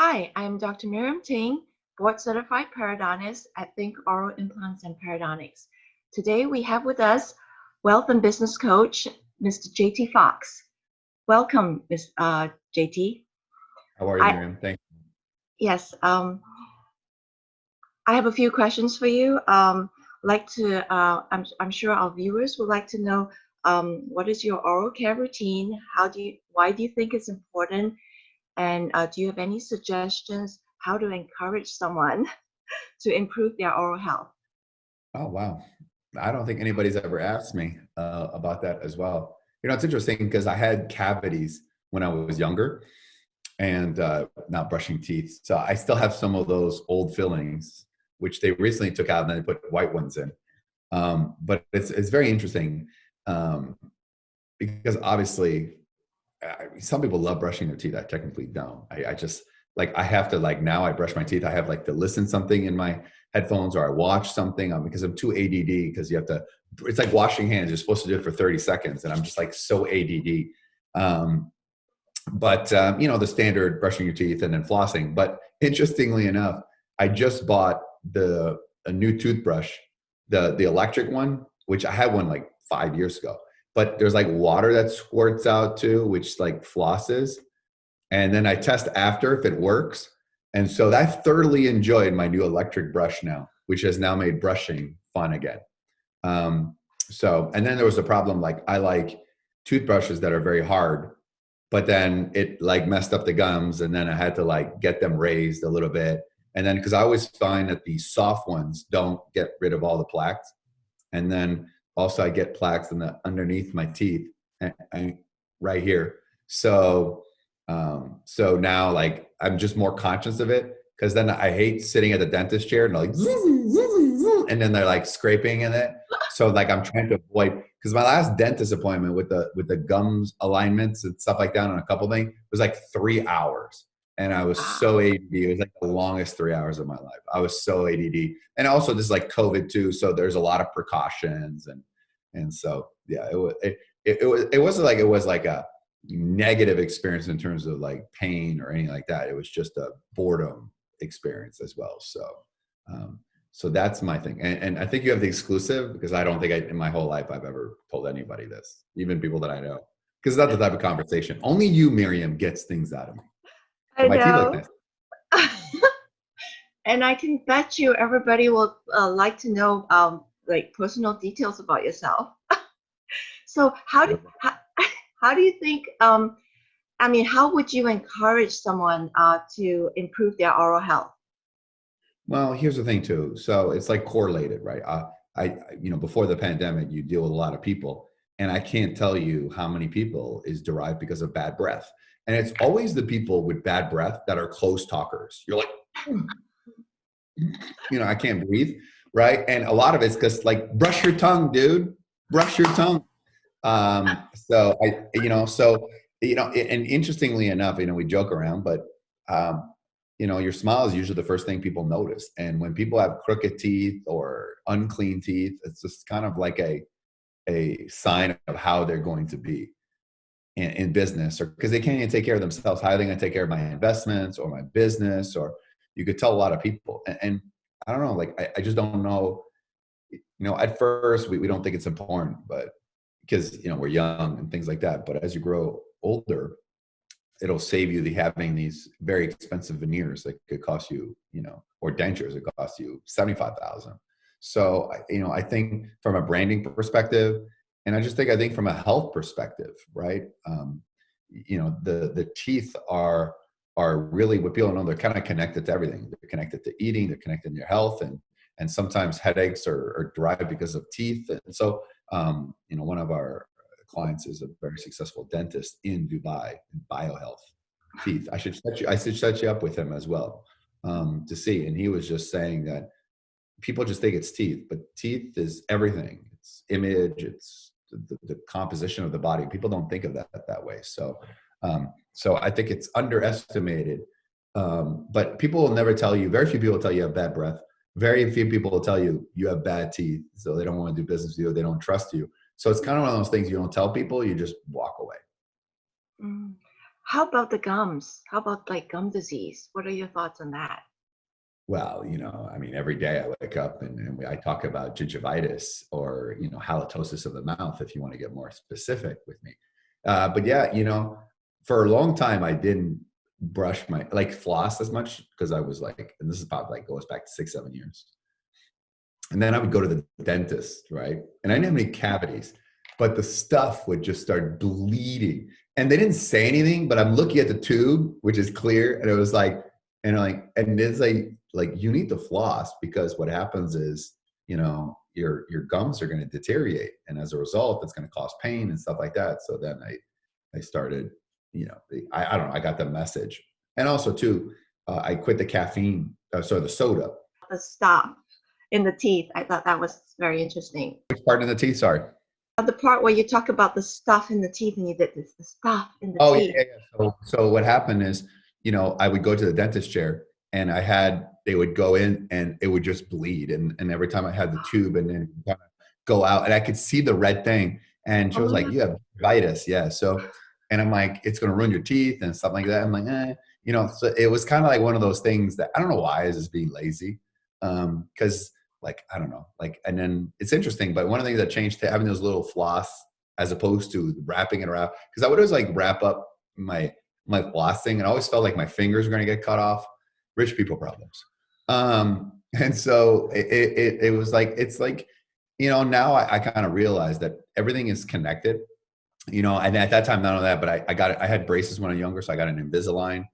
Hi, I'm Dr. Miriam Ting, board certified periodontist at Think Oral Implants and Periodontics. Today we have with us wealth and business coach, Mr. JT Foxx. Welcome, JT. How are you, I Miriam? Thank yes, I have a few questions for you. I'm sure our viewers would like to know what is your oral care routine? Why do you think it's important? And do you have any suggestions how to encourage someone to improve their oral health? Oh, wow. I don't think anybody's ever asked me about that as well. It's interesting because I had cavities when I was younger and not brushing teeth. So I still have some of those old fillings, which they recently took out and then they put white ones in. But it's very interesting um, because obviously some people love brushing their teeth. I technically don't. I just I have to now I brush my teeth. I have to listen something in my headphones or I watch something because I'm too ADD because you have to, it's like washing hands. You're supposed to do it for 30 seconds. And I'm just so ADD. Um, the standard brushing your teeth and then flossing. But interestingly enough, I just bought a new toothbrush, the electric one, which I had one 5 years ago. But there's water that squirts out too, which flosses. And then I test after if it works. And so I thoroughly enjoyed my new electric brush now, which has now made brushing fun again. And then there was a problem, I like toothbrushes that are very hard, but then it messed up the gums. And then I had to get them raised a little bit. And then, cause I always find that the soft ones don't get rid of all the plaques. And then also I get plaques underneath my teeth and right here. So now I'm just more conscious of it because then I hate sitting at the dentist chair and and then they're scraping in it. So I'm trying to avoid, because my last dentist appointment with the gums alignments and stuff like that on a couple things was 3 hours. And I was so ADD. It was the longest 3 hours of my life. I was so ADD. And also this is COVID too. So there's a lot of precautions. And so, yeah, it wasn't it was a negative experience in terms of pain or anything like that. It was just a boredom experience as well. So that's my thing. And I think you have the exclusive because I don't think in my whole life I've ever told anybody this, even people that I know, because it's not the type of conversation. Only you, Miriam, gets things out of me. I My teeth look know. nice. And I can bet you everybody will like to know personal details about yourself. So how do you think, how would you encourage someone to improve their oral health? Well, here's the thing too. So it's correlated, right? Before the pandemic, you deal with a lot of people, and I can't tell you how many people is derived because of bad breath. And it's always the people with bad breath that are close talkers. You're I can't breathe, right? And a lot of it's because brush your tongue, dude, brush your tongue. And interestingly enough, we joke around, but your smile is usually the first thing people notice. And when people have crooked teeth or unclean teeth, it's just kind of a sign of how they're going to be in business, or because they can't even take care of themselves. How are they going to take care of my investments or my business? Or you could tell a lot of people. And I don't know, I just don't know. At first we don't think it's important, but because we're young and things like that. But as you grow older, it'll save you having these very expensive veneers that could cost you, or dentures that cost you $75,000. So, I think from a branding perspective, and I think from a health perspective, right? The teeth are really what people know. They're kind of connected to everything. They're connected to eating. They're connected to your health, and sometimes headaches are derived because of teeth. And so, one of our clients is a very successful dentist in Dubai in biohealth teeth. I should set you up with him as well to see. And he was just saying that people just think it's teeth, but teeth is everything. It's image. It's the composition of the body. People don't think of that way. So I think it's underestimated. But people will never tell you. Very few people tell you have bad breath. Very few people will tell you have bad teeth, so they don't want to do business with you. Or they don't trust you. So it's kind of one of those things you don't tell people. You just walk away. How about the gums? How about like gum disease? What are your thoughts on that? Well, I mean, every day I wake up and I talk about gingivitis or, halitosis of the mouth, if you want to get more specific with me. But yeah, for a long time, I didn't brush like floss as much because I was like, and this is probably like goes back to 6, 7 years. And then I would go to the dentist, right? And I didn't have any cavities, but the stuff would just start bleeding. And they didn't say anything, but I'm looking at the tube, which is clear, and it was like, and it's like you need to floss because what happens is, your gums are going to deteriorate, and as a result, it's going to cause pain and stuff like that. So then I started, I don't know, I got the message, and also too, I quit the caffeine, sorry, the soda. The stop in the teeth. I thought that was very interesting. Which part in the teeth? Sorry. The part where you talk about the stuff in the teeth and you did this, the stuff in the Oh yeah, teeth. yeah, yeah. So what happened is, I would go to the dentist chair and they would go in and it would just bleed. And every time I had the tube and then kind of go out and I could see the red thing. And she was like, Oh, you have uveitis. Yeah. So, and I'm like, it's going to ruin your teeth and stuff like that. I'm like, so it was kind of like one of those things that I don't know why I was just being lazy. Cause like, I don't know, like, and then it's interesting, but one of the things that changed to having those little floss as opposed to wrapping it around. Because I would always like wrap up my flossing, and I always felt like my fingers were going to get cut off. Rich people problems. And so it was like it's like now I kind of realize that everything is connected. And at that time, not only that, but I had braces when I was younger, so I got an Invisalign.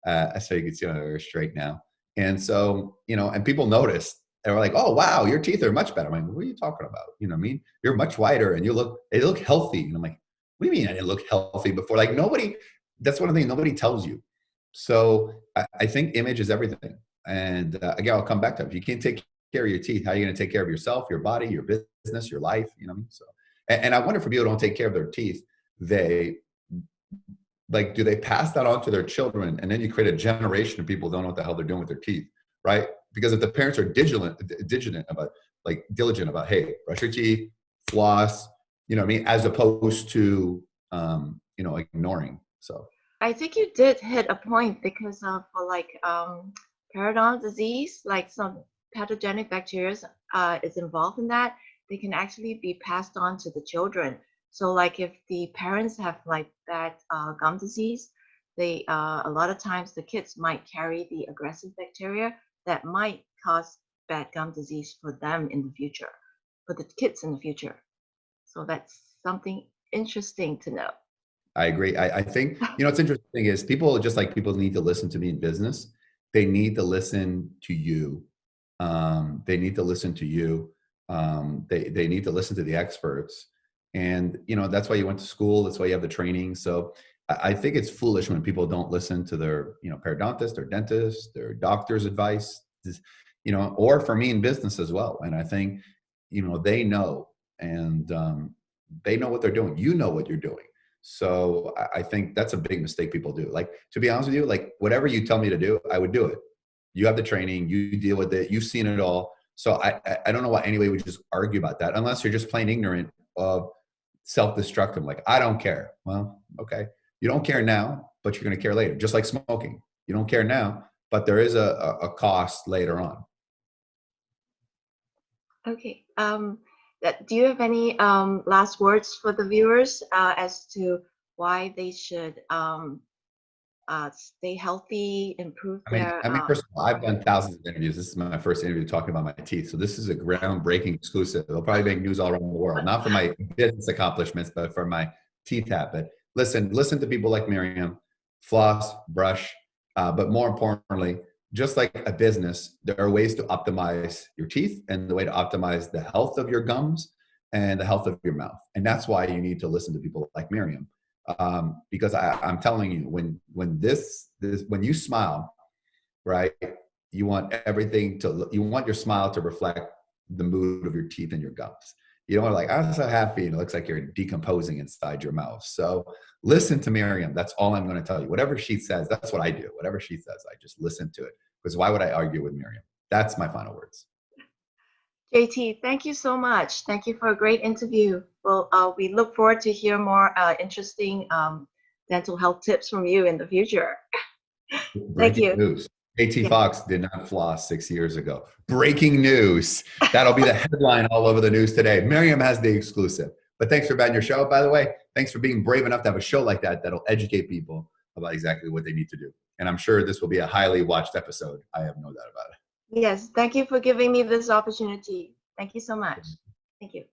So you can see they're straight now. And so, and people noticed. They were like, "Oh, wow, your teeth are much better." I'm like, "What are you talking about? You know what I mean? You're much whiter, and they look healthy." And I'm like, "What do you mean I didn't look healthy before?" Like nobody. That's one of the things nobody tells you. So I think image is everything. And again, I'll come back to it. If you can't take care of your teeth, how are you going to take care of yourself, your body, your business, your life? You know what I mean? So, and I wonder if people don't take care of their teeth, they like, do they pass that on to their children? And then you create a generation of people who don't know what the hell they're doing with their teeth, right? Because if the parents are diligent about, hey, brush your teeth, floss, you know what I mean, as opposed to, ignoring. So I think you did hit a point because of for like periodontal disease, like some pathogenic bacteria is involved in that. They can actually be passed on to the children. So like if the parents have like bad gum disease, they a lot of times the kids might carry the aggressive bacteria that might cause bad gum disease for them in the future, for the kids in the future. So that's something interesting to know. I agree. I think, what's interesting is people, just like people need to listen to me in business, they need to listen to you. They need to listen to you. They need to listen to the experts. And, that's why you went to school. That's why you have the training. So I think it's foolish when people don't listen to their, periodontist or dentist, their doctor's advice, or for me in business as well. And I think, they know, and they know what they're doing. You know what you're doing. So I think that's a big mistake people do. Like, to be honest with you, like whatever you tell me to do, I would do it. You have the training, you deal with it, you've seen it all. So I don't know why anybody would just argue about that unless you're just plain ignorant of self-destructive. Like, I don't care. Well, okay. You don't care now, but you're going to care later. Just like smoking. You don't care now, but there is a cost later on. Okay. Do you have any last words for the viewers as to why they should stay healthy, improve their First of all, I've done thousands of interviews. This is my first interview talking about my teeth. So this is a groundbreaking exclusive. It'll probably make news all around the world, not for my business accomplishments, but for my teeth habit. Listen to people like Miriam, floss, brush, but more importantly, just like a business, there are ways to optimize your teeth and the way to optimize the health of your gums and the health of your mouth. And that's why you need to listen to people like Miriam. Because I'm telling you, when you smile, right, you want you want your smile to reflect the mood of your teeth and your gums. You don't want to like, I'm so happy, and it looks like you're decomposing inside your mouth. So listen to Miriam. That's all I'm going to tell you. Whatever she says, that's what I do. Whatever she says, I just listen to it. Because why would I argue with Miriam? That's my final words. JT, thank you so much. Thank you for a great interview. Well, we look forward to hear more interesting dental health tips from you in the future. Thank Breaking you. news. JT Yeah. Foxx did not floss 6 years ago. Breaking news. That'll be the headline all over the news today. Miriam has the exclusive. But thanks for being on your show, by the way. Thanks for being brave enough to have a show like that that'll educate people about exactly what they need to do. And I'm sure this will be a highly watched episode. I have no doubt about it. Yes. Thank you for giving me this opportunity. Thank you so much. Thank you.